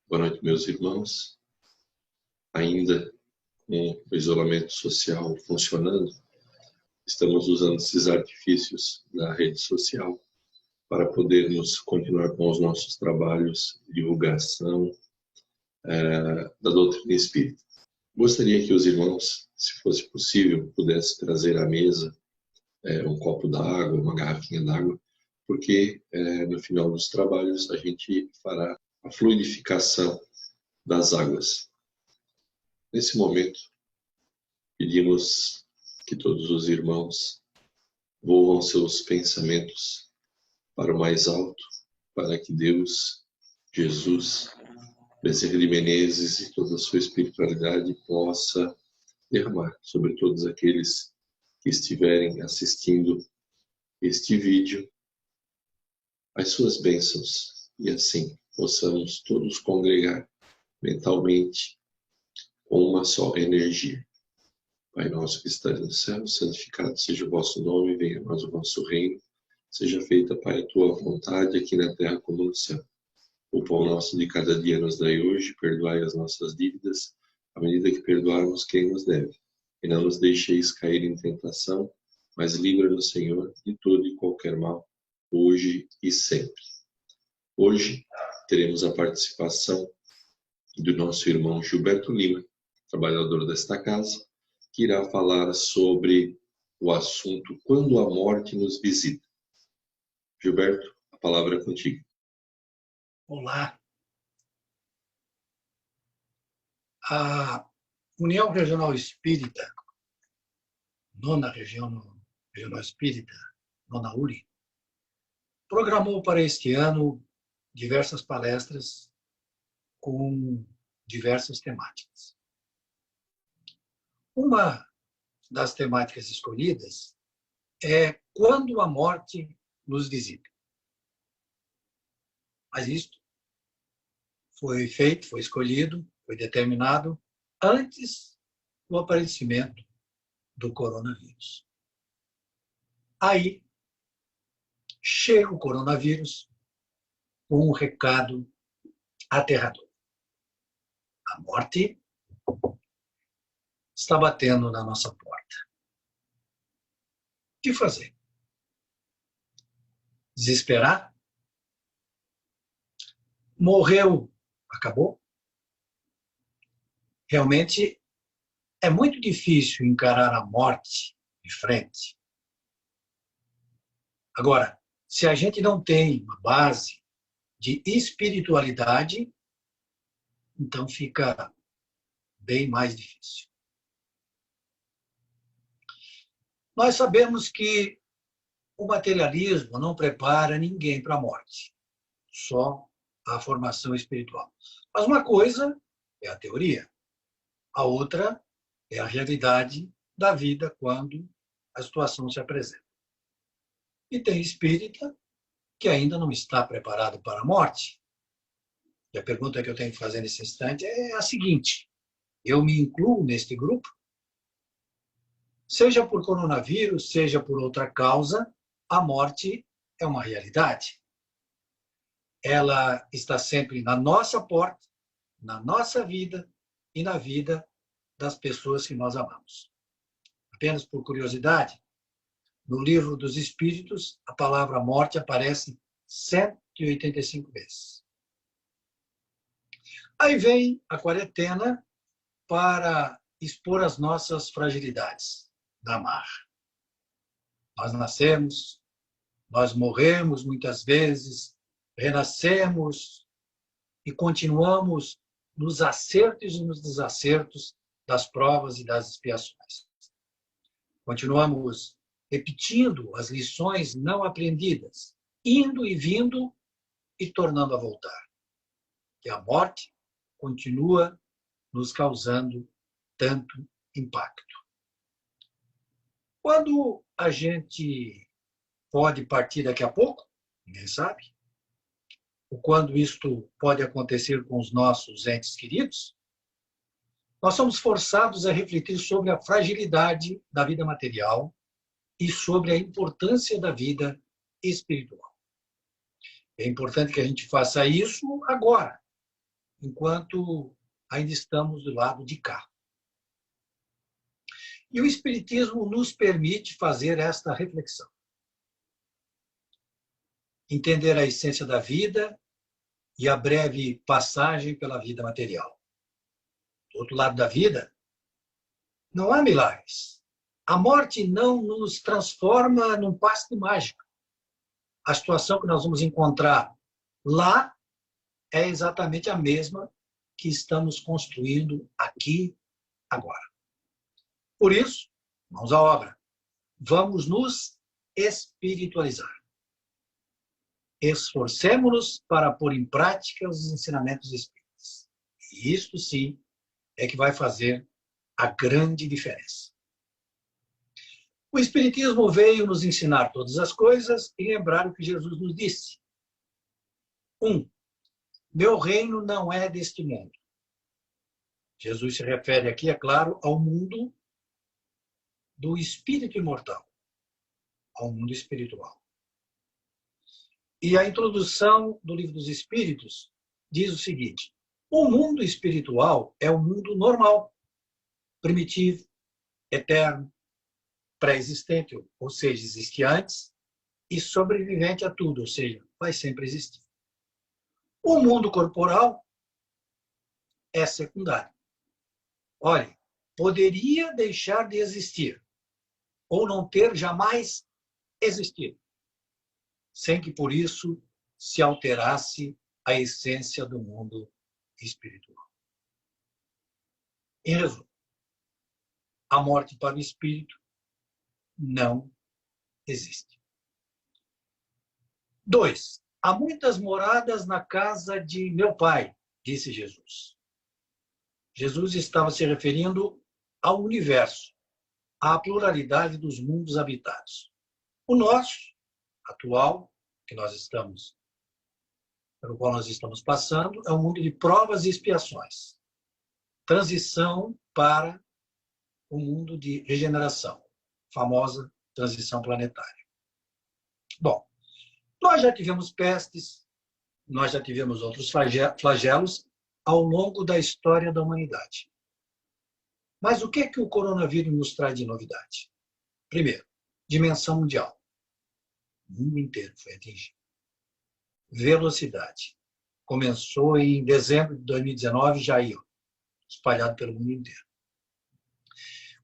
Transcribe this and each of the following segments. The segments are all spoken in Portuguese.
Boa noite, meus irmãos. Ainda com o isolamento social funcionando, estamos usando esses artifícios da rede social para podermos continuar com os nossos trabalhos de divulgação da doutrina espírita. Gostaria que os irmãos, se fosse possível, pudessem trazer à mesa um copo d'água, uma garrafinha d'água, porque no final dos trabalhos a gente fará a fluidificação das águas. Nesse momento, pedimos que todos os irmãos volvam seus pensamentos para o mais alto, para que Deus, Jesus, Bezerra de Menezes e toda a sua espiritualidade possa derramar sobre todos aqueles que estiverem assistindo este vídeo as suas bênçãos e assim possamos todos congregar mentalmente com uma só energia. Pai nosso que estás no céu, santificado seja o vosso nome, venha a nós o vosso reino, seja feita, Pai, a tua vontade aqui na terra como no céu. O pão nosso de cada dia nos dai hoje, perdoai as nossas dívidas, à medida que perdoarmos quem nos deve. E não nos deixeis cair em tentação, mas livra-nos, Senhor, de todo e qualquer mal, hoje e sempre. Hoje teremos a participação do nosso irmão Gilberto Lima, trabalhador desta casa, que irá falar sobre o assunto Quando a Morte nos Visita. Gilberto, a palavra é contigo. Olá. A União Regional Espírita, Nona Regional Espírita, Nona URI, programou para este ano diversas palestras com diversas temáticas. Uma das temáticas escolhidas é Quando a Morte nos Visita. Mas isto foi feito, foi escolhido, foi determinado antes do aparecimento do coronavírus. Aí chega o coronavírus com um recado aterrador. A morte está batendo na nossa porta. O que fazer? Desesperar? Morreu, acabou? Realmente é muito difícil encarar a morte de frente. Agora, se a gente não tem uma base de espiritualidade, então fica bem mais difícil. Nós sabemos que o materialismo não prepara ninguém para a morte, só a formação espiritual. Mas uma coisa é a teoria, a outra é a realidade da vida quando a situação se apresenta. E tem espírita que ainda não está preparado para a morte. E a pergunta que eu tenho que fazer nesse instante é a seguinte: eu me incluo neste grupo? Seja por coronavírus, seja por outra causa, a morte é uma realidade. Ela está sempre na nossa porta, na nossa vida e na vida das pessoas que nós amamos. Apenas por curiosidade, no Livro dos Espíritos, a palavra morte aparece 185 vezes. Aí vem a quarentena para expor as nossas fragilidades da marra. Nós nascemos, nós morremos muitas vezes, renascemos e continuamos nos acertos e nos desacertos das provas e das expiações. Continuamos repetindo as lições não aprendidas, indo e vindo e tornando a voltar. Que a morte continua nos causando tanto impacto. Quando a gente pode partir daqui a pouco, ninguém sabe. Ou quando isto pode acontecer com os nossos entes queridos, nós somos forçados a refletir sobre a fragilidade da vida material e sobre a importância da vida espiritual. É importante que a gente faça isso agora, enquanto ainda estamos do lado de cá. E o Espiritismo nos permite fazer esta reflexão. Entender a essência da vida e a breve passagem pela vida material. Do outro lado da vida, não há milagres. A morte não nos transforma num passe de mágica. A situação que nós vamos encontrar lá é exatamente a mesma que estamos construindo aqui, agora. Por isso, mãos à obra. Vamos nos espiritualizar. Esforcemo-nos para pôr em prática os ensinamentos espíritas. E isto, sim, é que vai fazer a grande diferença. O Espiritismo veio nos ensinar todas as coisas e lembrar o que Jesus nos disse. 1. Meu reino não é deste mundo. Jesus se refere aqui, é claro, ao mundo do espírito imortal, ao mundo espiritual. E a introdução do Livro dos Espíritos diz o seguinte: o mundo espiritual é o mundo normal, primitivo, eterno, pré-existente, ou seja, existe antes, e sobrevivente a tudo, ou seja, vai sempre existir. O mundo corporal é secundário. Olha, poderia deixar de existir, ou não ter jamais existido, sem que por isso se alterasse a essência do mundo espiritual. Em resumo, a morte para o espírito não existe. 2. Há muitas moradas na casa de meu pai, disse Jesus. Jesus estava se referindo ao universo, à pluralidade dos mundos habitados. O nosso, atual, pelo qual nós estamos passando, é um mundo de provas e expiações. Transição para o mundo de regeneração, famosa transição planetária. Bom, nós já tivemos pestes, nós já tivemos outros flagelos ao longo da história da humanidade. Mas o que é que o coronavírus nos traz de novidade? Primeiro, dimensão mundial. O mundo inteiro foi atingido. Velocidade. Começou em dezembro de 2019, já ia espalhado pelo mundo inteiro.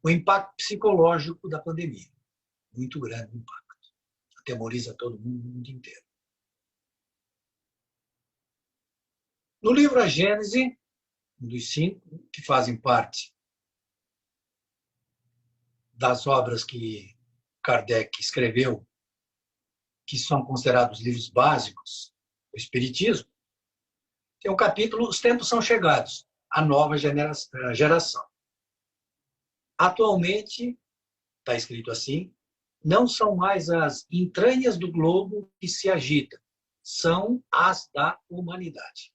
O impacto psicológico da pandemia. Muito grande o impacto. Atemoriza todo mundo no mundo inteiro. No livro A Gênese, um dos 5, que fazem parte das obras que Kardec escreveu, que são considerados livros básicos do Espiritismo, tem um capítulo, Os Tempos São Chegados, a nova geração. Atualmente, está escrito assim, não são mais as entranhas do globo que se agitam, são as da humanidade.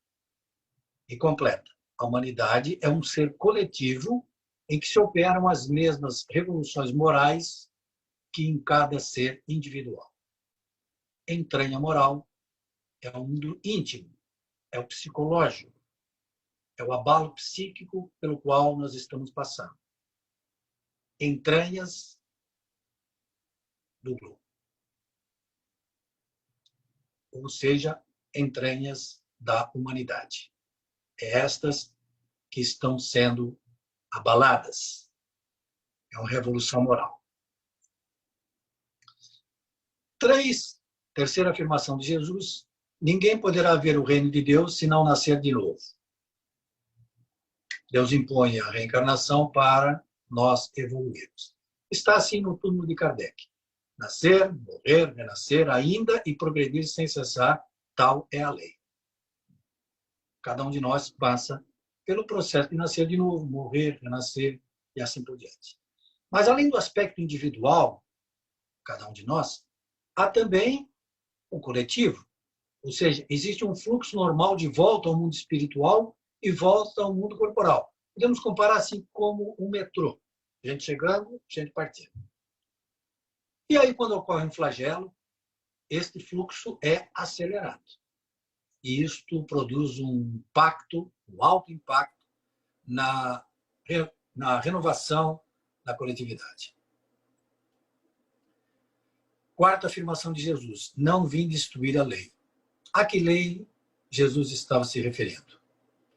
E completa, a humanidade é um ser coletivo em que se operam as mesmas revoluções morais que em cada ser individual. Entranha moral é o mundo íntimo, é o psicológico, é o abalo psíquico pelo qual nós estamos passando. Entranhas do globo. Ou seja, entranhas da humanidade. É estas que estão sendo abaladas. É uma revolução moral. 3, terceira afirmação de Jesus, ninguém poderá ver o reino de Deus se não nascer de novo. Deus impõe a reencarnação para nós evoluirmos. Está assim no túmulo de Kardec. Nascer, morrer, renascer ainda e progredir sem cessar, tal é a lei. Cada um de nós passa pelo processo de nascer de novo, morrer, renascer e assim por diante. Mas além do aspecto individual, cada um de nós, há também o coletivo. Ou seja, existe um fluxo normal de volta ao mundo espiritual e volta ao mundo corporal. Podemos comparar assim como um metrô. Gente chegando, gente partindo. E aí, quando ocorre um flagelo, este fluxo é acelerado. E isto produz um impacto um alto impacto na renovação da coletividade. Quarta afirmação de Jesus: não vim destruir a lei. A que lei Jesus estava se referindo?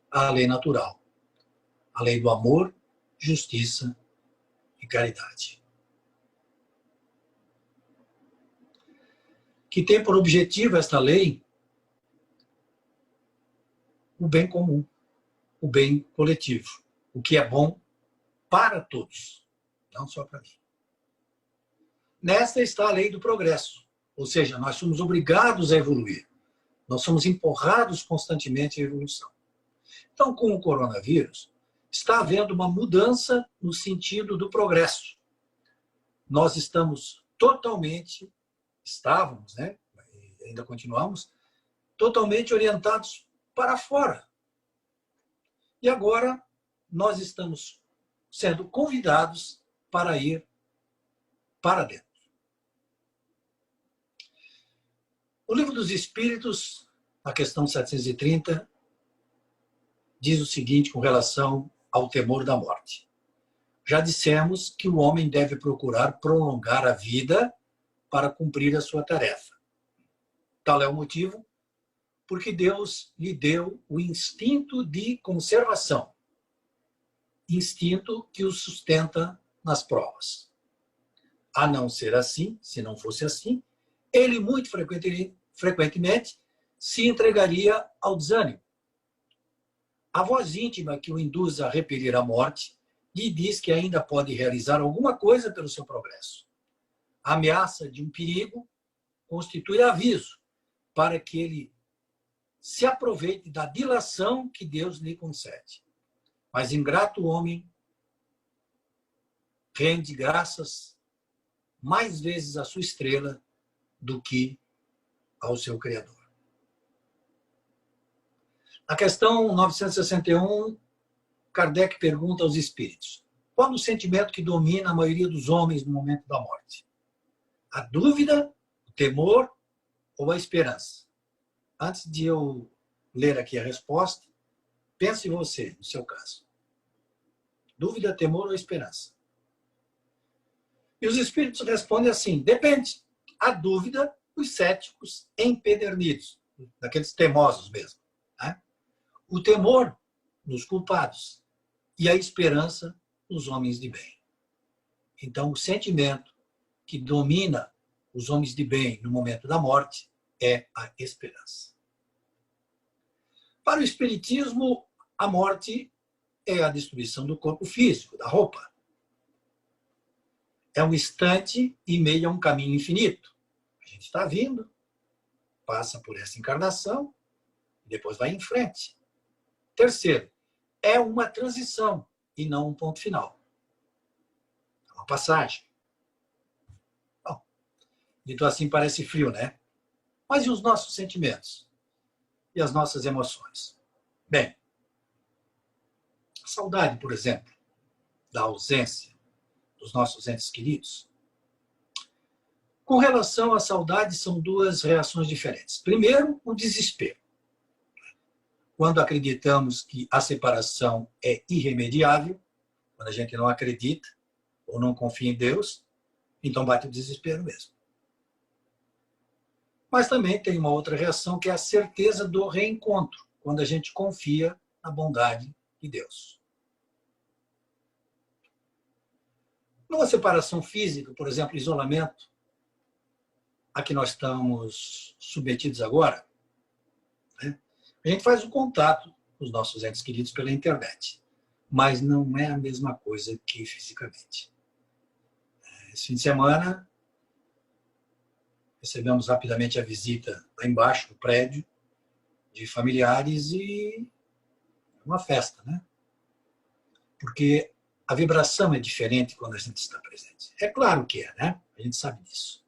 A lei natural, a lei do amor, justiça e caridade, que tem por objetivo esta lei o bem comum, o bem coletivo, o que é bom para todos, não só para mim. Nesta está a lei do progresso, ou seja, nós somos obrigados a evoluir, nós somos empurrados constantemente à evolução. Então, com o coronavírus, está havendo uma mudança no sentido do progresso. Nós estávamos, né? Ainda continuamos, totalmente orientados para fora. E agora nós estamos sendo convidados para ir para dentro. O Livro dos Espíritos, na questão 730, diz o seguinte com relação ao temor da morte. Já dissemos que o homem deve procurar prolongar a vida para cumprir a sua tarefa. Tal é o motivo porque Deus lhe deu o instinto de conservação, instinto que o sustenta nas provas. A não ser assim, se não fosse assim, ele muito frequentemente se entregaria ao desânimo. A voz íntima que o induz a repelir a morte lhe diz que ainda pode realizar alguma coisa pelo seu progresso. A ameaça de um perigo constitui aviso para que ele se aproveite da dilação que Deus lhe concede. Mas ingrato homem rende graças mais vezes à sua estrela do que ao seu Criador. Na questão 961, Kardec pergunta aos espíritos: qual o sentimento que domina a maioria dos homens no momento da morte? A dúvida, o temor ou a esperança? Antes de eu ler aqui a resposta, pense você, no seu caso. Dúvida, temor ou esperança? E os espíritos respondem assim: depende. A dúvida, os céticos empedernidos, daqueles teimosos mesmo. Né? O temor, nos culpados. E a esperança, nos homens de bem. Então, o sentimento que domina os homens de bem no momento da morte é a esperança. Para o espiritismo, a morte é a destruição do corpo físico, da roupa. É um instante e meio a um caminho infinito. A gente está vindo, passa por essa encarnação e depois vai em frente. Terceiro, é uma transição e não um ponto final. É uma passagem. Bom, dito assim parece frio, né? Mas e os nossos sentimentos? E as nossas emoções? Bem, a saudade, por exemplo, da ausência dos nossos entes queridos. Com relação à saudade, são duas reações diferentes. Primeiro, o desespero. Quando acreditamos que a separação é irremediável, quando a gente não acredita ou não confia em Deus, então bate o desespero mesmo. Mas também tem uma outra reação, que é a certeza do reencontro, quando a gente confia na bondade de Deus. Numa separação física, por exemplo, isolamento, a que nós estamos submetidos agora, né? A gente faz o contato com os nossos entes queridos pela internet, mas não é a mesma coisa que fisicamente. Esse fim de semana, recebemos rapidamente a visita lá embaixo do prédio de familiares e uma festa, né? Porque a vibração é diferente quando a gente está presente. É claro que é, né? A gente sabe disso.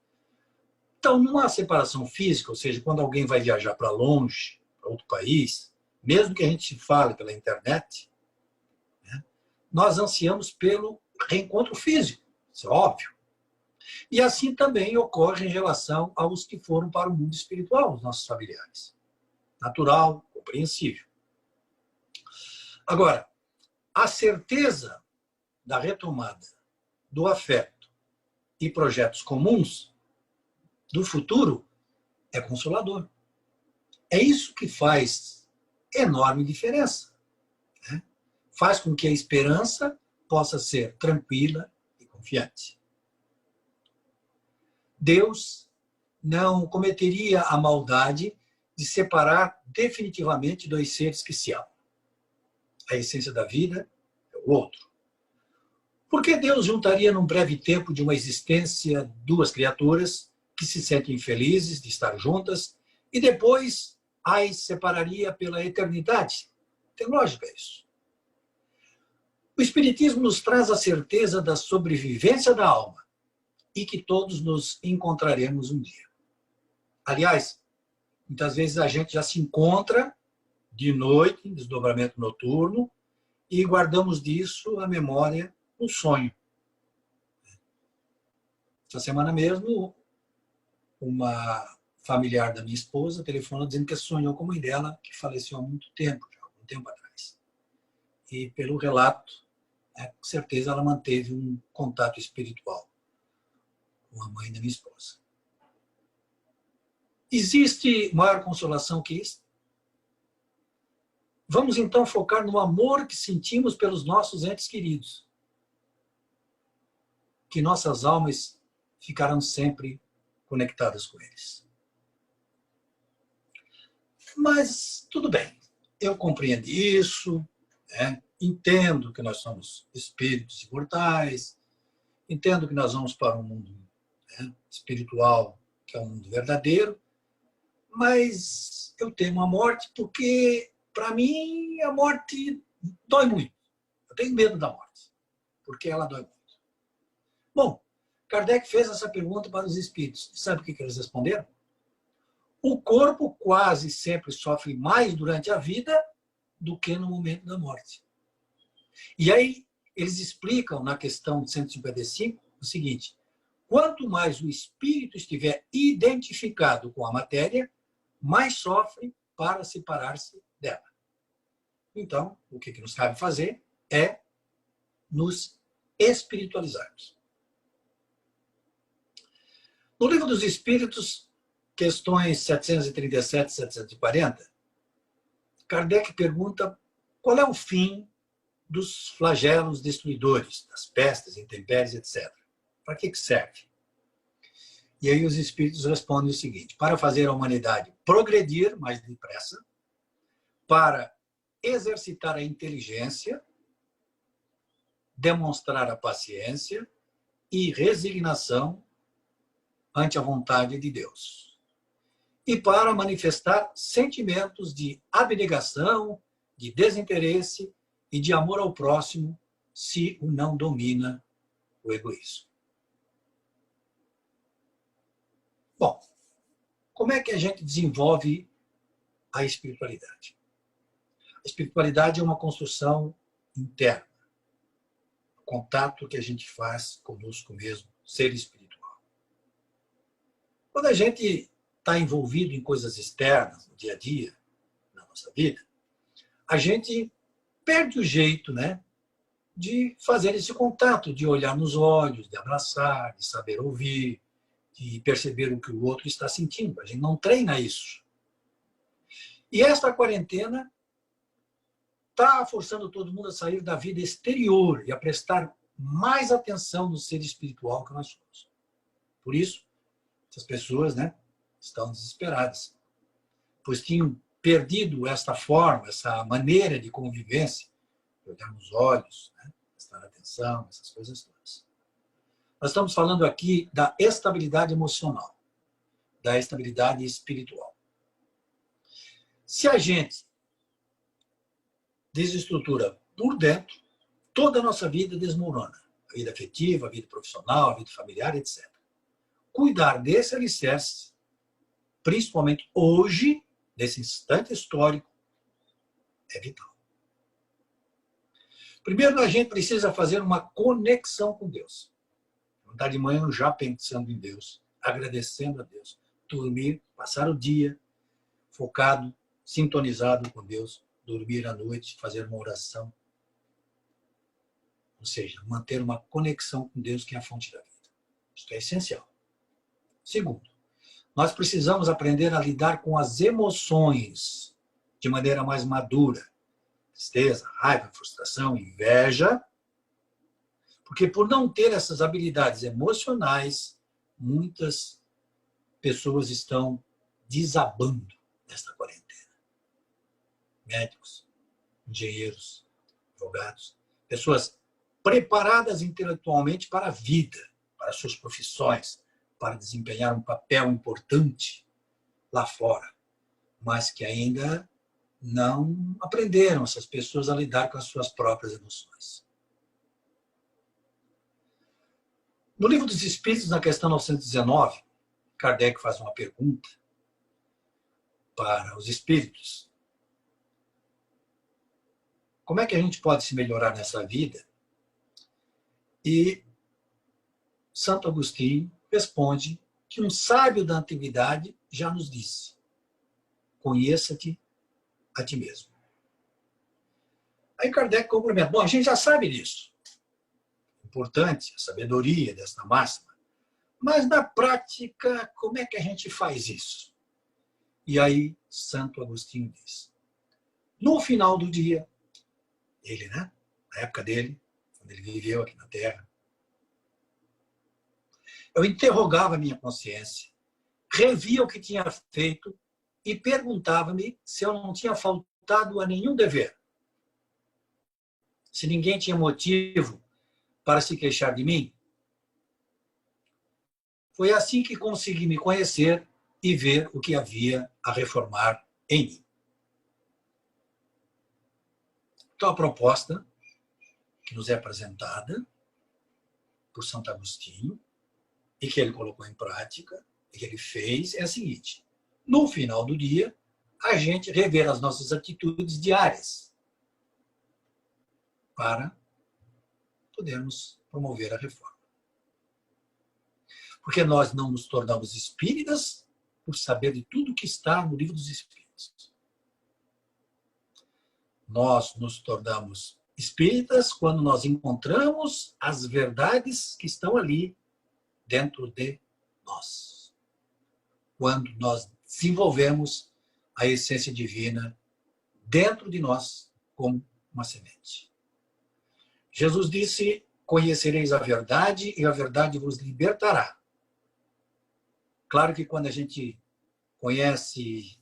Então, numa separação física, ou seja, quando alguém vai viajar para longe, para outro país, mesmo que a gente fale pela internet, né, nós ansiamos pelo reencontro físico, isso é óbvio. E assim também ocorre em relação aos que foram para o mundo espiritual, os nossos familiares. Natural, compreensível. Agora, a certeza da retomada do afeto e projetos comuns do futuro é consolador. É isso que faz enorme diferença, né? Faz com que a esperança possa ser tranquila e confiante. Deus não cometeria a maldade de separar definitivamente dois seres que se amam. A essência da vida é o outro. Por que Deus juntaria num breve tempo de uma existência duas criaturas que se sentem felizes de estar juntas e depois as separaria pela eternidade? Tem lógica isso. O Espiritismo nos traz a certeza da sobrevivência da alma e que todos nos encontraremos um dia. Aliás, muitas vezes a gente já se encontra de noite, em desdobramento noturno, e guardamos disso a memória no sonho. Essa semana mesmo, uma familiar da minha esposa telefona dizendo que sonhou com a mãe dela, que faleceu há muito tempo, já, algum tempo atrás. E pelo relato, com certeza ela manteve um contato espiritual com a mãe da minha esposa. Existe maior consolação que isso? Vamos então focar no amor que sentimos pelos nossos entes queridos. Que nossas almas ficarão sempre conectadas com eles. Mas tudo bem, eu compreendo isso, né? Entendo que nós somos espíritos imortais, entendo que nós vamos para um mundo, né, espiritual, que é um mundo verdadeiro, mas eu temo a morte porque, para mim, a morte dói muito. Eu tenho medo da morte, porque ela dói muito. Bom, Kardec fez essa pergunta para os espíritos. Sabe o que eles responderam? O corpo quase sempre sofre mais durante a vida do que no momento da morte. E aí, eles explicam na questão 155 o seguinte: quanto mais o espírito estiver identificado com a matéria, mais sofre para separar-se dela. Então, o que nos cabe fazer é nos espiritualizarmos. No Livro dos Espíritos, questões 737 e 740, Kardec pergunta qual é o fim dos flagelos destruidores, das pestes, intempéries, etc. Para que serve? E aí os espíritos respondem o seguinte: para fazer a humanidade progredir mais depressa, para exercitar a inteligência, demonstrar a paciência e resignação ante a vontade de Deus. E para manifestar sentimentos de abnegação, de desinteresse e de amor ao próximo, se o não domina o egoísmo. Bom, como é que a gente desenvolve a espiritualidade? A espiritualidade é uma construção interna, o contato que a gente faz conosco mesmo, ser espiritual. Quando a gente está envolvido em coisas externas, no dia a dia, na nossa vida, a gente perde o jeito, né, de fazer esse contato, de olhar nos olhos, de abraçar, de saber ouvir, de perceber o que o outro está sentindo. A gente não treina isso. E esta quarentena está forçando todo mundo a sair da vida exterior e a prestar mais atenção no ser espiritual que nós somos. Por isso, essas pessoas, né, estão desesperadas, pois tinham perdido esta forma, essa maneira de convivência, de olhar nos olhos, né, prestar atenção, essas coisas todas. Nós estamos falando aqui da estabilidade emocional, da estabilidade espiritual. Se a gente desestrutura por dentro, toda a nossa vida desmorona. A vida afetiva, a vida profissional, a vida familiar, etc. Cuidar desse alicerce, principalmente hoje, nesse instante histórico, é vital. Primeiro, a gente precisa fazer uma conexão com Deus. Estar de manhã já pensando em Deus, agradecendo a Deus. Dormir, passar o dia focado, sintonizado com Deus, dormir à noite, fazer uma oração. Ou seja, manter uma conexão com Deus, que é a fonte da vida. Isso é essencial. Segundo, nós precisamos aprender a lidar com as emoções de maneira mais madura. Tristeza, raiva, frustração, inveja. Porque por não ter essas habilidades emocionais, muitas pessoas estão desabando nesta quarentena. Médicos, engenheiros, advogados, pessoas preparadas intelectualmente para a vida, para suas profissões, para desempenhar um papel importante lá fora, mas que ainda não aprenderam, essas pessoas, a lidar com as suas próprias emoções. No Livro dos Espíritos, na questão 919, Kardec faz uma pergunta para os espíritos. Como é que a gente pode se melhorar nessa vida? E Santo Agostinho responde que um sábio da antiguidade já nos disse: conheça-te a ti mesmo. Aí Kardec complementa: bom, a gente já sabe disso. Importante a sabedoria desta máxima. Mas na prática, como é que a gente faz isso? E aí Santo Agostinho diz: no final do dia, ele, né? Na época dele, quando ele viveu aqui na Terra, eu interrogava a minha consciência, revia o que tinha feito e perguntava-me se eu não tinha faltado a nenhum dever. Se ninguém tinha motivo para se queixar de mim. Foi assim que consegui me conhecer e ver o que havia a reformar em mim. Então, a proposta que nos é apresentada por Santo Agostinho e que ele colocou em prática e que ele fez é a seguinte: no final do dia, a gente rever as nossas atitudes diárias para podermos promover a reforma. Porque nós não nos tornamos espíritas por saber de tudo que está no Livro dos Espíritos. Nós nos tornamos espíritas quando nós encontramos as verdades que estão ali dentro de nós. Quando nós desenvolvemos a essência divina dentro de nós como uma semente. Jesus disse: conhecereis a verdade e a verdade vos libertará. Claro que quando a gente conhece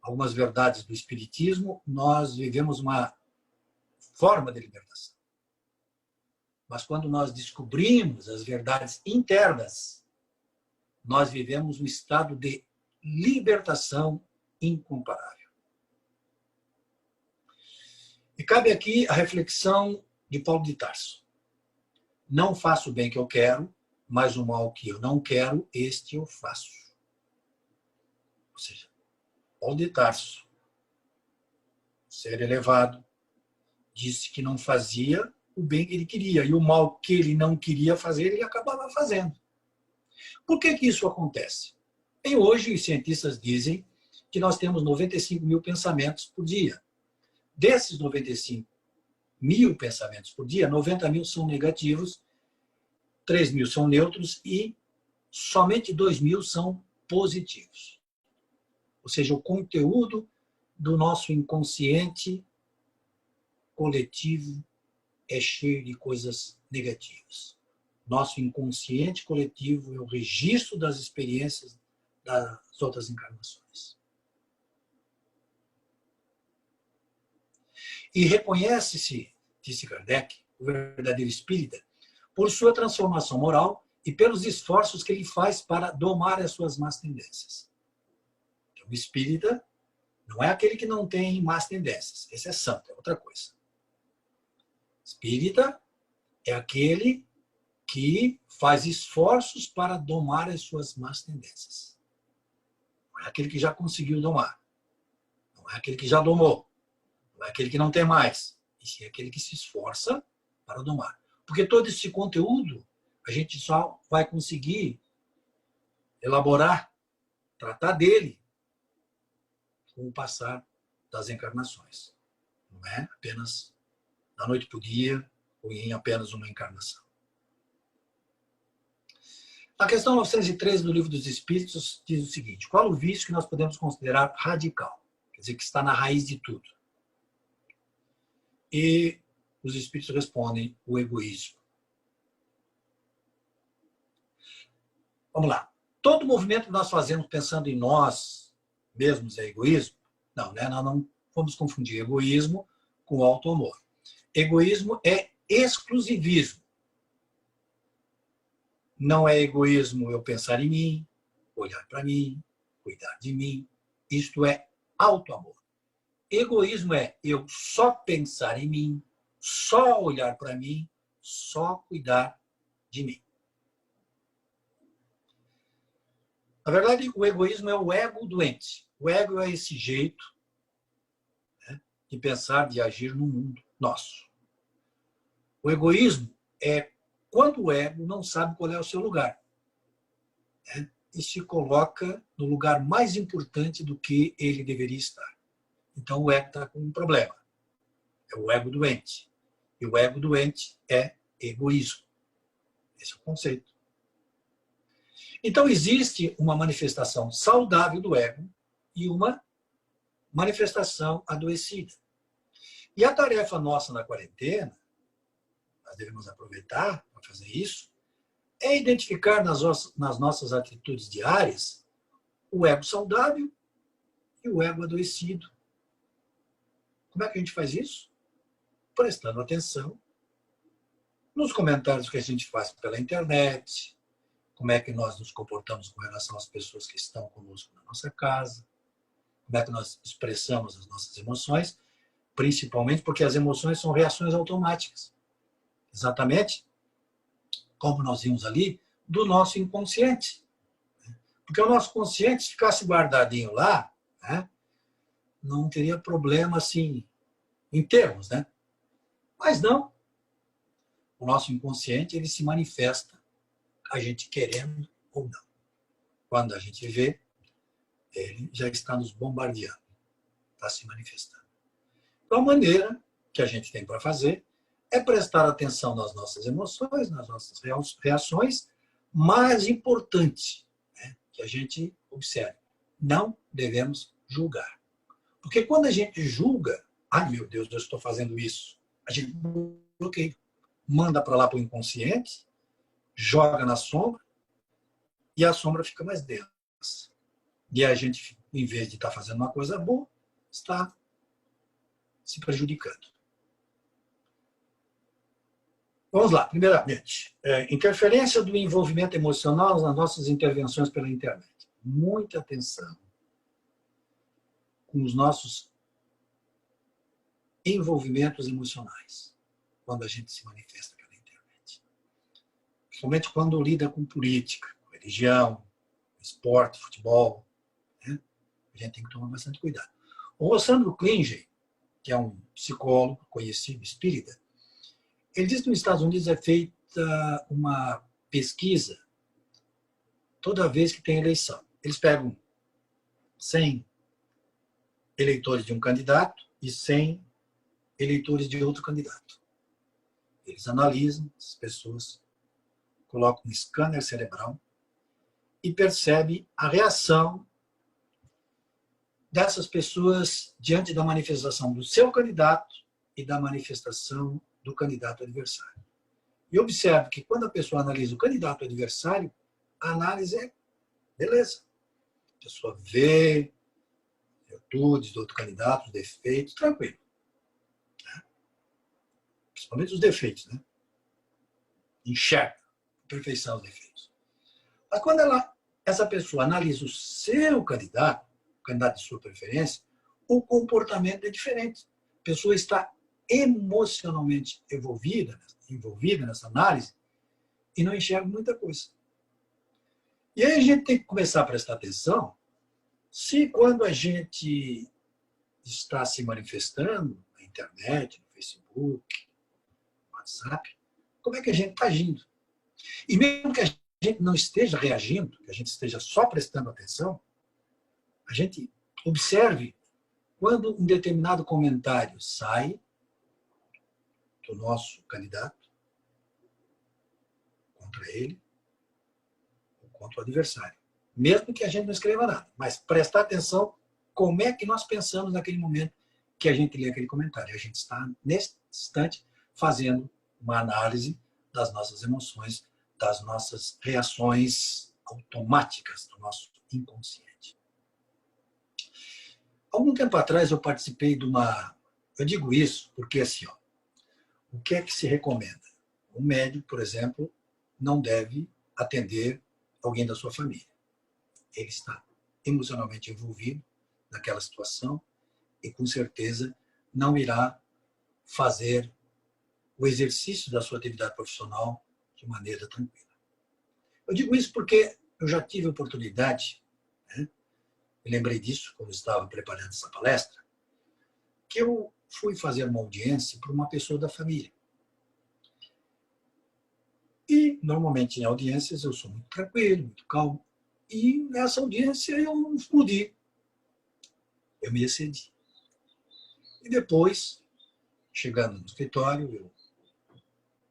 algumas verdades do Espiritismo, nós vivemos uma forma de libertação. Mas quando nós descobrimos as verdades internas, nós vivemos um estado de libertação incomparável. E cabe aqui a reflexão de Paulo de Tarso. Não faço o bem que eu quero, mas o mal que eu não quero, este eu faço. Ou seja, Paulo de Tarso, ser elevado, disse que não fazia o bem que ele queria, e o mal que ele não queria fazer, ele acabava fazendo. Por que que isso acontece? E hoje os cientistas dizem que nós temos 95 mil pensamentos por dia. Desses 95 mil pensamentos por dia, 90 mil são negativos, 3 mil são neutros e somente 2 mil são positivos. Ou seja, o conteúdo do nosso inconsciente coletivo é cheio de coisas negativas. Nosso inconsciente coletivo é o registro das experiências das outras encarnações. E reconhece-se, disse Kardec, o verdadeiro espírita, por sua transformação moral e pelos esforços que ele faz para domar as suas más tendências. Então, o espírita não é aquele que não tem más tendências. Esse é santo, é outra coisa. Espírita é aquele que faz esforços para domar as suas más tendências. Não é aquele que já conseguiu domar. Não é aquele que já domou. Não é aquele que não tem mais. E sim aquele que se esforça para domar. Porque todo esse conteúdo a gente só vai conseguir elaborar, tratar dele com o passar das encarnações. Não é apenas da noite para o dia ou em apenas uma encarnação. A questão 913 do Livro dos Espíritos diz o seguinte: qual o vício que nós podemos considerar radical? Quer dizer, que está na raiz de tudo. E os Espíritos respondem: o egoísmo. Vamos lá. Todo movimento que nós fazemos pensando em nós mesmos é egoísmo? Não, né? Nós não vamos confundir egoísmo com auto-amor. Egoísmo é exclusivismo. Não é egoísmo eu pensar em mim, olhar para mim, cuidar de mim. Isto é auto-amor. Egoísmo é eu só pensar em mim, só olhar para mim, só cuidar de mim. Na verdade, o egoísmo é o ego doente. O ego é esse jeito, né, de pensar, de agir no mundo nosso. O egoísmo é quando o ego não sabe qual é o seu lugar, né, e se coloca no lugar mais importante do que ele deveria estar. Então, o ego está com um problema. É o ego doente. E o ego doente é egoísmo. Esse é o conceito. Então, existe uma manifestação saudável do ego e uma manifestação adoecida. E a tarefa nossa na quarentena, nós devemos aproveitar para fazer isso, é identificar nas nossas atitudes diárias o ego saudável e o ego adoecido. Como é que a gente faz isso? Prestando atenção nos comentários que a gente faz pela internet, como é que nós nos comportamos com relação às pessoas que estão conosco na nossa casa, como é que nós expressamos as nossas emoções, principalmente porque as emoções são reações automáticas. Exatamente como nós vimos ali, do nosso inconsciente. Porque o nosso consciente, se ficasse guardadinho lá, né, não teria problema assim, em termos, né? Mas não. O nosso inconsciente, ele se manifesta, a gente querendo ou não. Quando a gente vê, ele já está nos bombardeando, está se manifestando. Então, a maneira que a gente tem para fazer é prestar atenção nas nossas emoções, nas nossas reações, mais importante, né, que a gente observe. Não devemos julgar. Porque quando a gente julga, ai meu Deus, eu estou fazendo isso, a gente bloqueia, manda para lá para o inconsciente, joga na sombra, e a sombra fica mais densa. E a gente, em vez de estar fazendo uma coisa boa, está se prejudicando. Vamos lá, primeiramente, interferência do envolvimento emocional nas nossas intervenções pela internet. Muita atenção com os nossos envolvimentos emocionais, quando a gente se manifesta pela internet. Principalmente quando lida com política, com religião, esporte, futebol, né? A gente tem que tomar bastante cuidado. O Sandro Klinger, que é um psicólogo conhecido, espírita, ele diz que nos Estados Unidos é feita uma pesquisa toda vez que tem eleição. Eles pegam 100 eleitores de um candidato e 100 eleitores de outro candidato. Eles analisam as pessoas, colocam um scanner cerebral e percebem a reação dessas pessoas diante da manifestação do seu candidato e da manifestação do candidato adversário. E observe que quando a pessoa analisa o candidato adversário, a análise é beleza. A pessoa vê virtudes do outro candidato, os defeitos, tranquilo. Né? Principalmente os defeitos, né? Enxerga com perfeição os defeitos. Mas quando essa pessoa analisa o seu candidato, o candidato de sua preferência, o comportamento é diferente. A pessoa está emocionalmente envolvida nessa análise e não enxerga muita coisa. E aí a gente tem que começar a prestar atenção se quando a gente está se manifestando na internet, no Facebook, no WhatsApp, como é que a gente está agindo. E mesmo que a gente não esteja reagindo, que a gente esteja só prestando atenção, a gente observe Quando um determinado comentário sai do nosso candidato contra ele ou contra o adversário, mesmo que a gente não escreva nada, mas prestar atenção como é que nós pensamos naquele momento que a gente lê aquele comentário. A gente está, nesse instante, fazendo uma análise das nossas emoções, das nossas reações automáticas do nosso inconsciente. Algum tempo atrás eu participei de uma... Eu digo isso porque, assim, ó, o que é que se recomenda? Um médico, por exemplo, não deve atender alguém da sua família. Ele está emocionalmente envolvido naquela situação e, com certeza, não irá fazer o exercício da sua atividade profissional de maneira tranquila. Eu digo isso porque eu já tive a oportunidade, né, me lembrei disso quando estava preparando essa palestra, que eu fui fazer uma audiência para uma pessoa da família. E, normalmente, em audiências, eu sou muito tranquilo, muito calmo. E, nessa audiência, eu não explodi. Eu me excedi. E depois, chegando no escritório, eu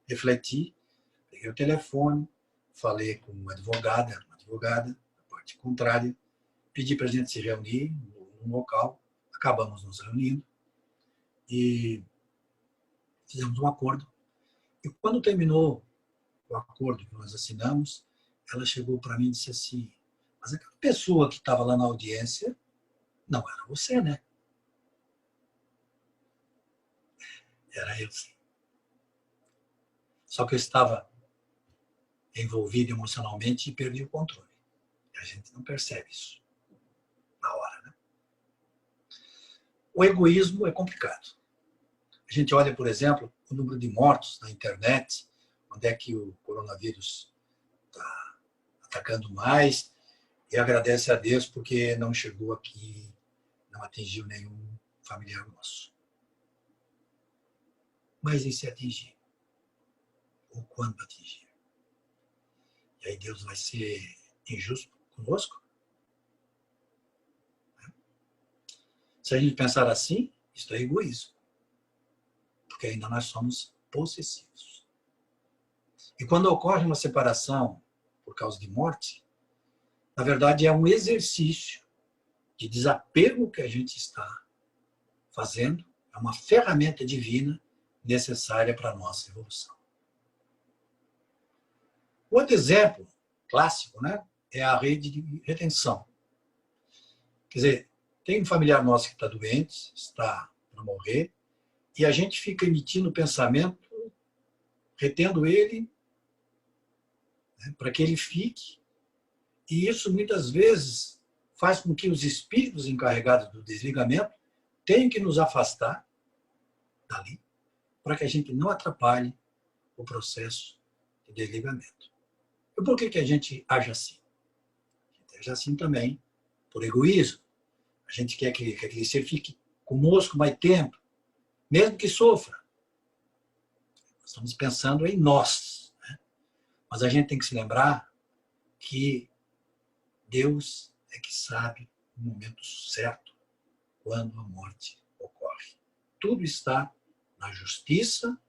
refleti, peguei o telefone, falei com uma advogada, da parte contrária, pedi para a gente se reunir num local, acabamos nos reunindo e fizemos um acordo. E quando terminou o acordo que nós assinamos, ela chegou para mim e disse assim: mas aquela pessoa que estava lá na audiência não era você, né? Era eu, sim. Só que eu estava envolvido emocionalmente e perdi o controle. E a gente não percebe isso na hora, né? O egoísmo é complicado. A gente olha, por exemplo, o número de mortos na internet, onde é que o coronavírus está atacando mais, e agradece a Deus porque não chegou aqui, não atingiu nenhum familiar nosso. Mas e se atingir? Ou quando atingir? E aí Deus vai ser injusto conosco? Se a gente pensar assim, isso é egoísmo. Porque ainda nós somos possessivos. E quando ocorre uma separação por causa de morte, na verdade é um exercício de desapego que a gente está fazendo, é uma ferramenta divina necessária para a nossa evolução. Outro exemplo clássico, né, é a rede de retenção. Quer dizer, tem um familiar nosso que está doente, está para morrer, e a gente fica emitindo pensamento, retendo ele, né, para que ele fique, e isso muitas vezes faz com que os espíritos encarregados do desligamento tenham que nos afastar dali, para que a gente não atrapalhe o processo de desligamento. E por que a gente age assim? A gente age assim também por egoísmo. A gente quer que aquele ser fique conosco mais tempo, mesmo que sofra. Nós estamos pensando em nós, né? Mas a gente tem que se lembrar que Deus é que sabe o momento certo quando a morte ocorre. Tudo está na justiça,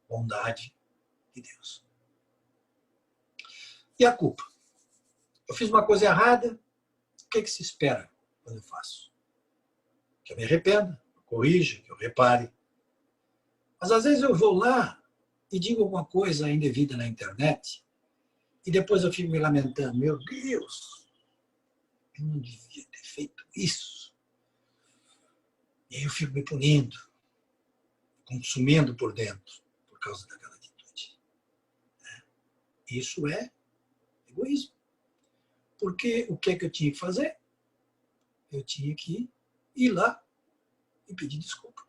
bondade de Deus. E a culpa? Eu fiz uma coisa errada, o que se espera quando eu faço? Que eu me arrependa, que eu corrija, que eu repare. Mas às vezes eu vou lá e digo alguma coisa indevida na internet e depois eu fico me lamentando. Meu Deus, eu não devia ter feito isso. E aí eu fico me punindo, consumindo por dentro por causa daquela atitude. Isso é egoísmo. Porque o que é que eu tinha que fazer? Eu tinha que ir lá e pedir desculpa.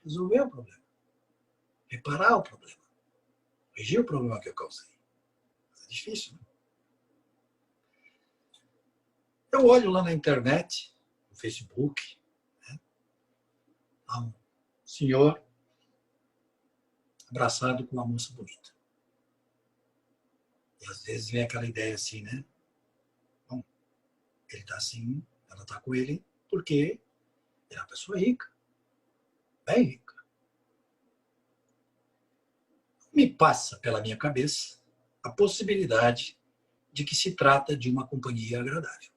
Resolver o problema. Reparar o problema. Corrigir o problema que eu causei. Mas é difícil, né? Eu olho lá na internet, no Facebook, né? Há um senhor abraçado com uma moça bonita. E às vezes vem aquela ideia assim, né? Bom, ele está assim Ela está com ele porque ele é uma pessoa rica, bem rica. Me passa pela minha cabeça a possibilidade de que se trata de uma companhia agradável.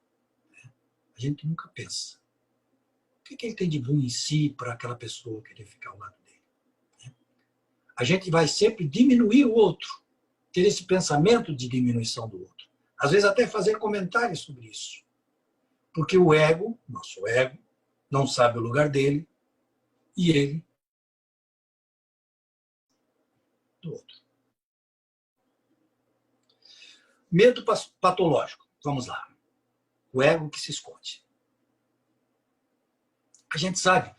A gente nunca pensa. O que ele tem de bom em si para aquela pessoa querer ficar ao lado dele? A gente vai sempre diminuir o outro, ter esse pensamento de diminuição do outro. Às vezes até fazer comentários sobre isso. Porque o ego, nosso ego, não sabe o lugar dele e ele do outro. Medo patológico. Vamos lá. O ego que se esconde. A gente sabe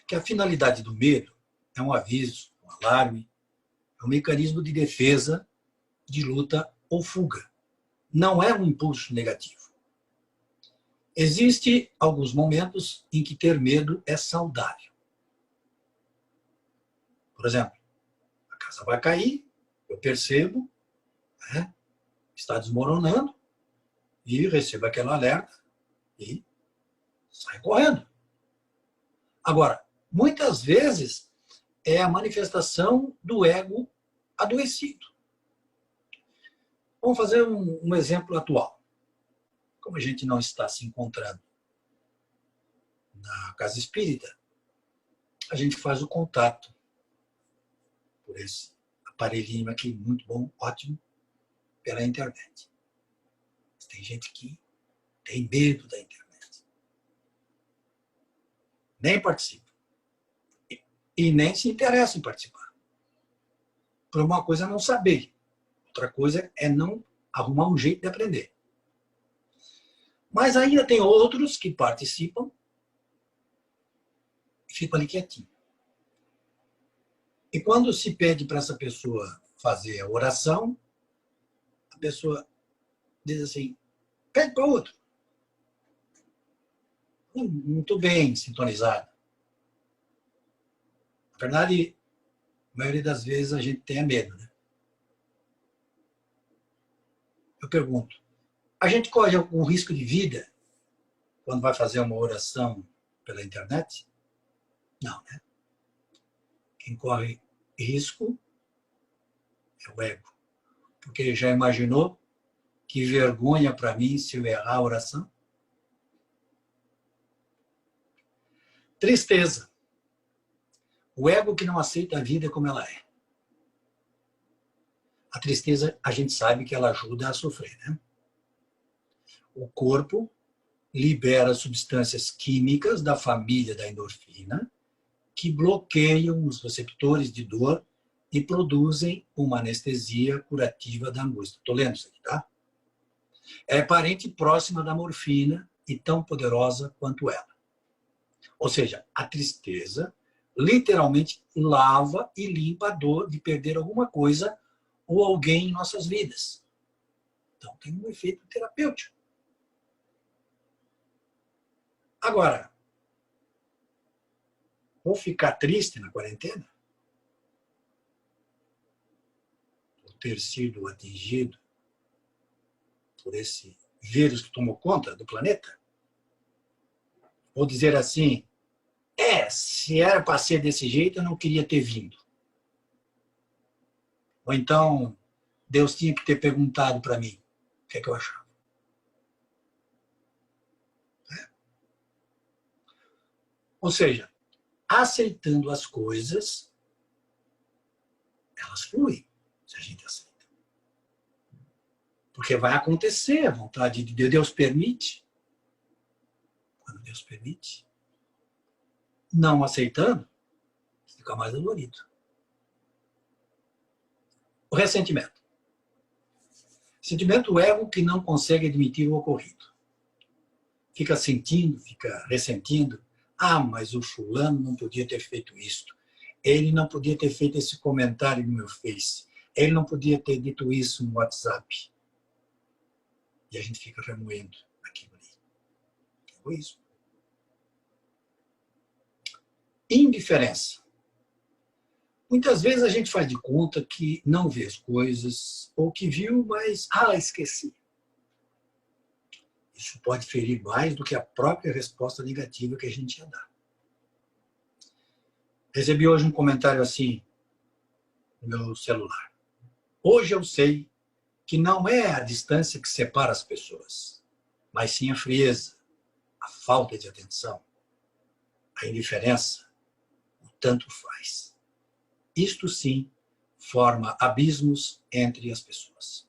que a finalidade do medo é um aviso, um alarme, é um mecanismo de defesa, de luta ou fuga. Não é um impulso negativo. Existem alguns momentos em que ter medo é saudável. Por exemplo, a casa vai cair, eu percebo, né, está desmoronando, e recebo aquele alerta e saio correndo. Agora, muitas vezes é a manifestação do ego adoecido. Vamos fazer um exemplo atual. Como a gente não está se encontrando na casa espírita, a gente faz o contato por esse aparelhinho aqui, muito bom, ótimo, pela internet. Tem gente que tem medo da internet. Nem participa. E nem se interessa em participar. Por uma coisa é não saber. Outra coisa é não arrumar um jeito de aprender. Mas ainda tem outros que participam e ficam ali quietinho. E quando se pede para essa pessoa fazer a oração, a pessoa diz assim, pede para outro. Não estou bem sintonizado. Na verdade, a maioria das vezes a gente tem medo, né? Eu pergunto, a gente corre algum risco de vida quando vai fazer uma oração pela internet? Não, né? Quem corre risco é o ego. Porque já imaginou que vergonha para mim se eu errar a oração? Tristeza. O ego que não aceita a vida como ela é. A tristeza, a gente sabe que ela ajuda a sofrer, né? O corpo libera substâncias químicas da família da endorfina que bloqueiam os receptores de dor e produzem uma anestesia curativa da angústia. Estou lendo isso aqui, tá? É parente próxima da morfina e tão poderosa quanto ela. Ou seja, a tristeza literalmente lava e limpa a dor de perder alguma coisa ou alguém em nossas vidas. Então, tem um efeito terapêutico. Agora, vou ficar triste na quarentena? Por ter sido atingido por esse vírus que tomou conta do planeta? Vou dizer assim, se era para ser desse jeito, eu não queria ter vindo. Ou então, Deus tinha que ter perguntado para mim o que é que eu achava. Ou seja, aceitando as coisas, elas fluem, se a gente aceita. Porque vai acontecer, a vontade de Deus. Deus permite. Quando Deus permite. Não aceitando, fica mais dolorido. O ressentimento. Sentimento ego que não consegue admitir o ocorrido. Fica sentindo, fica ressentindo. Mas o fulano não podia ter feito isto. Ele não podia ter feito esse comentário no meu Face. Ele não podia ter dito isso no WhatsApp. E a gente fica remoendo aquilo ali. Egoísmo. Indiferença. Muitas vezes a gente faz de conta que não vê as coisas, ou que viu, mas, esqueci. Isso pode ferir mais do que a própria resposta negativa que a gente ia dar. Recebi hoje um comentário assim no meu celular. Hoje eu sei que não é a distância que separa as pessoas, mas sim a frieza, a falta de atenção, a indiferença, o tanto faz. Isto sim forma abismos entre as pessoas.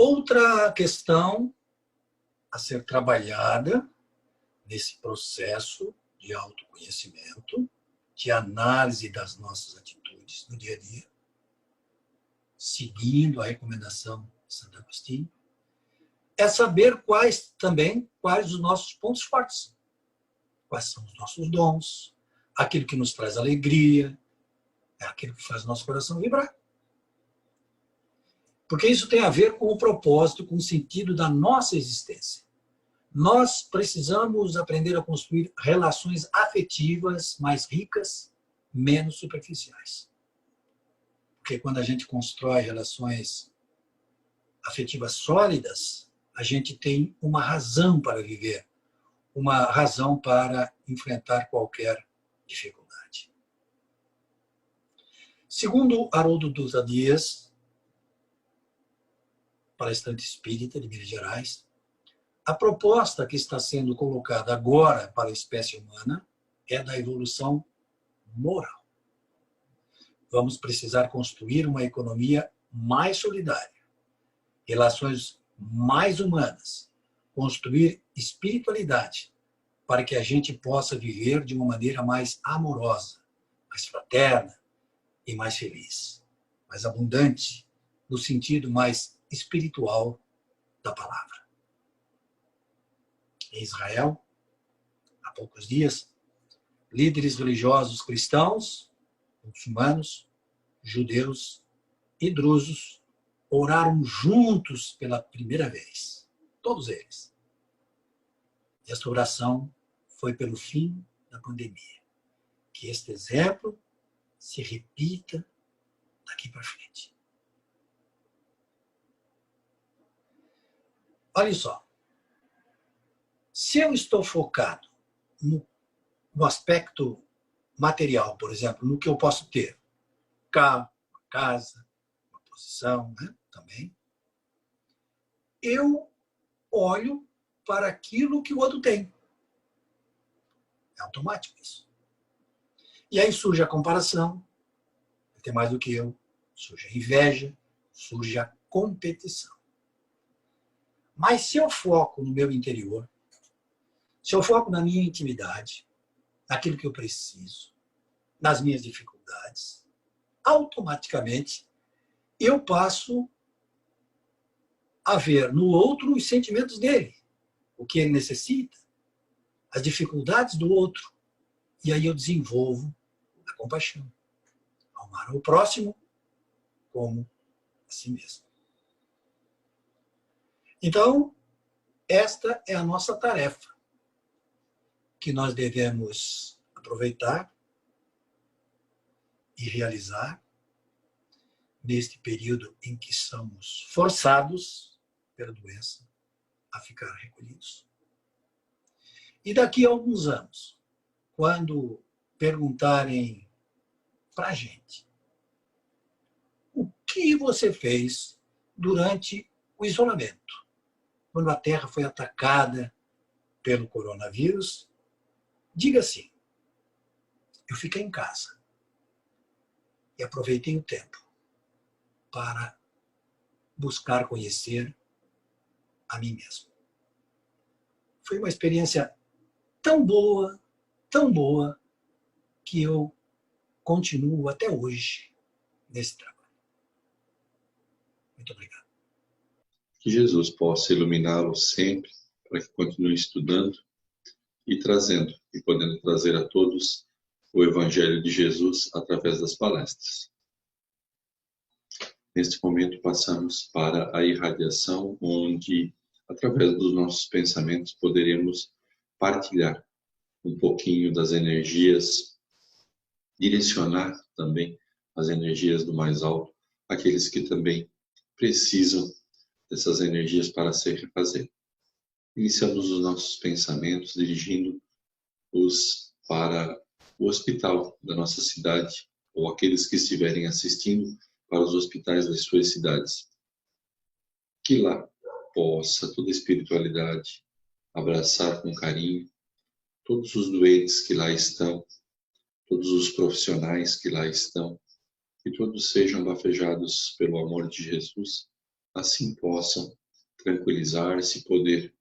Outra questão a ser trabalhada nesse processo de autoconhecimento, de análise das nossas atitudes no dia a dia, seguindo a recomendação de Santo Agostinho, é saber quais os nossos pontos fortes, quais são os nossos dons, aquilo que nos traz alegria, é aquilo que faz nosso coração vibrar. Porque isso tem a ver com o propósito, com o sentido da nossa existência. Nós precisamos aprender a construir relações afetivas mais ricas, menos superficiais. Porque quando a gente constrói relações afetivas sólidas, a gente tem uma razão para viver, uma razão para enfrentar qualquer dificuldade. Segundo Haroldo Dutra Dias, palestrante espírita de Minas Gerais, a proposta que está sendo colocada agora para a espécie humana é da evolução moral. Vamos precisar construir uma economia mais solidária, relações mais humanas, construir espiritualidade para que a gente possa viver de uma maneira mais amorosa, mais fraterna e mais feliz, mais abundante, no sentido mais espiritual da palavra. Em Israel, há poucos dias, líderes religiosos cristãos, muçulmanos, judeus e drusos oraram juntos pela primeira vez. Todos eles. E esta oração foi pelo fim da pandemia. Que este exemplo se repita daqui para frente. Olha só. Se eu estou focado no aspecto material, por exemplo, no que eu posso ter, carro, uma casa, uma posição, né, também, eu olho para aquilo que o outro tem. É automático isso. E aí surge a comparação, ele tem mais do que eu, surge a inveja, surge a competição. Mas se eu foco no meu interior, se eu foco na minha intimidade, naquilo que eu preciso, nas minhas dificuldades, automaticamente eu passo a ver no outro os sentimentos dele, o que ele necessita, as dificuldades do outro. E aí eu desenvolvo a compaixão. Amar o próximo como a si mesmo. Então, esta é a nossa tarefa, que nós devemos aproveitar e realizar neste período em que somos forçados pela doença a ficar recolhidos. E daqui a alguns anos, quando perguntarem para a gente o que você fez durante o isolamento, quando a Terra foi atacada pelo coronavírus, diga assim: eu fiquei em casa e aproveitei o tempo para buscar conhecer a mim mesmo. Foi uma experiência tão boa, que eu continuo até hoje nesse trabalho. Muito obrigado. Que Jesus possa iluminá-lo sempre, para que continue estudando e trazendo, e podendo trazer a todos o Evangelho de Jesus através das palestras. Neste momento passamos para a irradiação, onde, através dos nossos pensamentos, poderemos partilhar um pouquinho das energias, direcionar também as energias do mais alto, aqueles que também precisam dessas energias para se refazer. Iniciamos os nossos pensamentos dirigindo-os para o hospital da nossa cidade, ou aqueles que estiverem assistindo para os hospitais das suas cidades. Que lá possa toda a espiritualidade abraçar com carinho todos os doentes que lá estão, todos os profissionais que lá estão, que todos sejam bafejados pelo amor de Jesus, assim possam tranquilizar-se, poder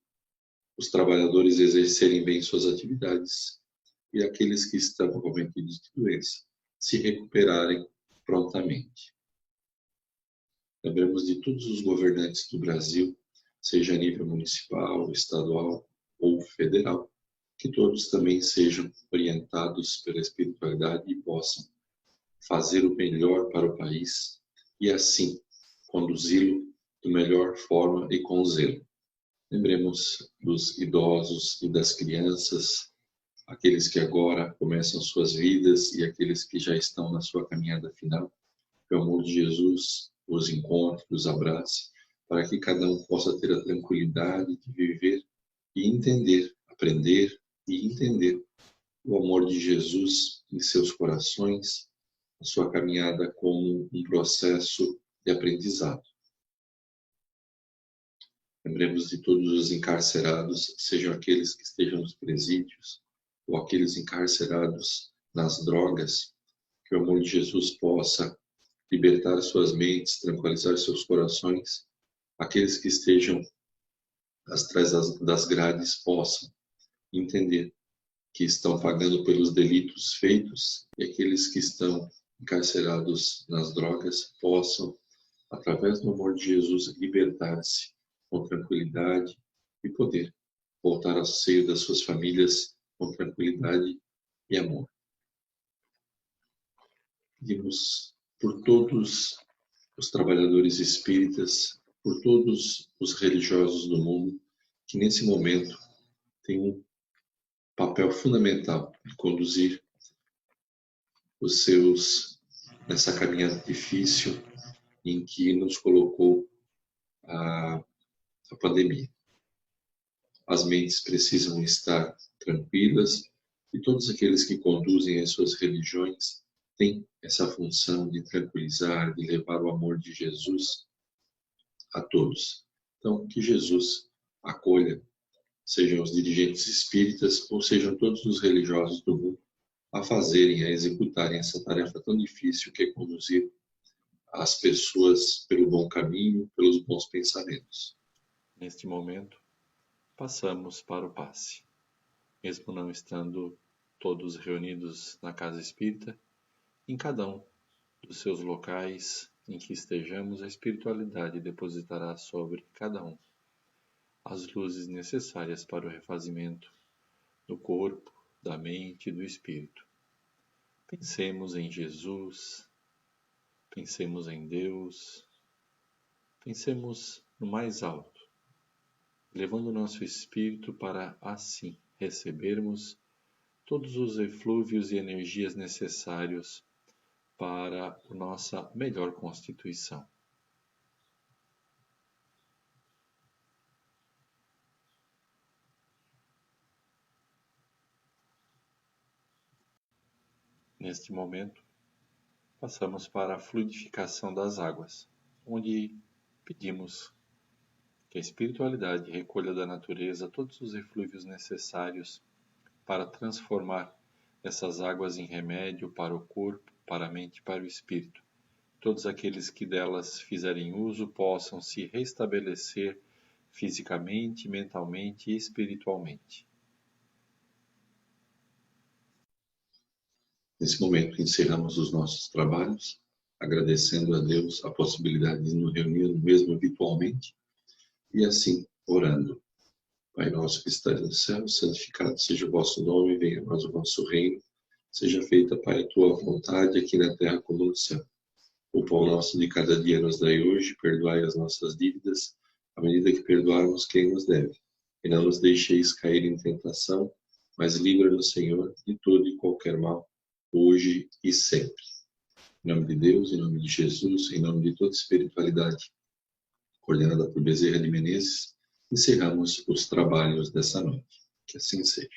os trabalhadores exercerem bem suas atividades e aqueles que estão cometidos de doença se recuperarem prontamente. Lembramos de todos os governantes do Brasil, seja a nível municipal, estadual ou federal, que todos também sejam orientados pela espiritualidade e possam fazer o melhor para o país e assim conduzi-lo da melhor forma e com zelo. Lembremos dos idosos e das crianças, aqueles que agora começam suas vidas e aqueles que já estão na sua caminhada final. Que o amor de Jesus os encontre, os abrace, para que cada um possa ter a tranquilidade de viver e entender, aprender e entender o amor de Jesus em seus corações, a sua caminhada como um processo de aprendizado. Lembremos de todos os encarcerados, sejam aqueles que estejam nos presídios ou aqueles encarcerados nas drogas, que o amor de Jesus possa libertar suas mentes, tranquilizar seus corações, aqueles que estejam atrás das grades possam entender que estão pagando pelos delitos feitos e aqueles que estão encarcerados nas drogas possam, através do amor de Jesus, libertar-se com tranquilidade e poder voltar ao seio das suas famílias com tranquilidade e amor. Pedimos por todos os trabalhadores espíritas, por todos os religiosos do mundo, que nesse momento têm um papel fundamental de conduzir os seus nessa caminhada difícil em que nos colocou a pandemia. As mentes precisam estar tranquilas e todos aqueles que conduzem as suas religiões têm essa função de tranquilizar, de levar o amor de Jesus a todos. Então, que Jesus acolha, sejam os dirigentes espíritas ou sejam todos os religiosos do mundo, a fazerem, a executarem essa tarefa tão difícil que é conduzir as pessoas pelo bom caminho, pelos bons pensamentos. Neste momento, passamos para o passe. Mesmo não estando todos reunidos na casa espírita, em cada um dos seus locais em que estejamos, a espiritualidade depositará sobre cada um as luzes necessárias para o refazimento do corpo, da mente e do espírito. Pensemos em Jesus, pensemos em Deus, pensemos no mais alto, levando o nosso espírito para, assim, recebermos todos os eflúvios e energias necessários para a nossa melhor constituição. Neste momento, passamos para a fluidificação das águas, onde pedimos que a espiritualidade recolha da natureza todos os eflúvios necessários para transformar essas águas em remédio para o corpo, para a mente e para o espírito. Todos aqueles que delas fizerem uso possam se restabelecer fisicamente, mentalmente e espiritualmente. Nesse momento, encerramos os nossos trabalhos, agradecendo a Deus a possibilidade de nos reunir mesmo virtualmente e assim orando. Pai nosso que estás no céu, santificado seja o vosso nome, venha a nós o vosso reino, seja feita, Pai, a tua vontade aqui na terra como no céu. O pão nosso de cada dia nos dai hoje, perdoai as nossas dívidas, à medida que perdoarmos quem nos deve. E não nos deixeis cair em tentação, mas livra-nos, Senhor, de todo e qualquer mal, hoje e sempre. Em nome de Deus, em nome de Jesus, em nome de toda espiritualidade, coordenada por Bezerra de Menezes, encerramos os trabalhos dessa noite. Que assim seja.